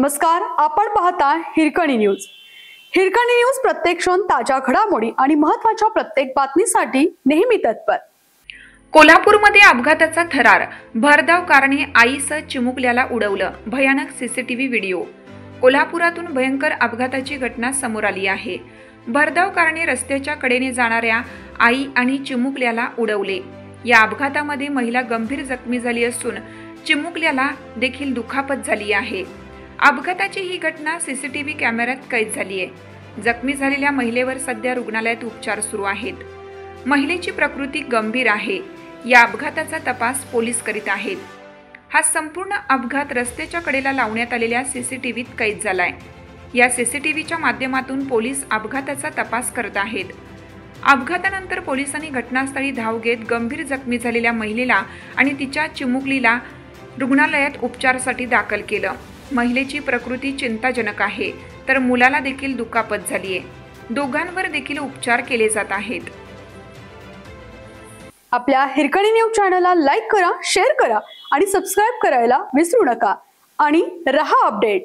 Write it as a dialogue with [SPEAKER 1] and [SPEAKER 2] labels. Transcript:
[SPEAKER 1] नमस्कार, आपण पाहता हिरकणी न्यूज। हिरकणी न्यूज प्रत्येक क्षण ताज्या घडामोडी आणि महत्त्वाच्या प्रत्येक बातमीसाठी नेहमी तत्पर।
[SPEAKER 2] कोल्हापूरमध्ये अपघाताचा थरार, भरधाव कारने आईसह चिमुकल्याला उडवलं, भयानक सीसीटीव्ही व्हिडिओ। कोल्हापुरातून भयंकर अपघाताची घटना समोर आली आहे। भरधाव कारने रस्त्याच्या कडेने जाणाऱ्या आई आणि चिमुकल्याला उडवले। या अपघातामध्ये महिला गंभीर जखमी झाली असून चिमुकल्याला देखील दुखापत झाली आहे। अपघाताची ही घटना सीसीटीव्ही कॅमेऱ्यात कैद झाली आहे। जखमी झालेल्या महिलेवर सध्या रुग्णालयात उपचार सुरू आहेत। महिलेची प्रकृती गंभीर आहे। या अपघाताचा तपास पोलीस करीत आहेत। हा संपूर्ण अपघात रस्त्याच्या कडेला लावण्यात आलेल्या सीसीटीव्हीत कैद झालाय। या सीसीटीव्हीच्या माध्यमातून पोलीस अपघाताचा तपास करत आहेत। अपघातानंतर पोलिसांनी घटनास्थळी धाव घेत गंभीर जखमी झालेल्या महिलेला आणि तिच्या चिमुकलीला रुग्णालयात उपचारासाठी दाखल केलं। महिलेची प्रकृती चिंताजनक आहे, तर मुलाला देखील दुखापत झाली आहे। दोघांवर देखील उपचार केले जात आहेत।
[SPEAKER 1] आपल्या हिरकणी न्यूज चॅनलला लाईक करा, शेअर करा आणि सबस्क्राइब करायला विसरू नका आणि रहा अपडेट।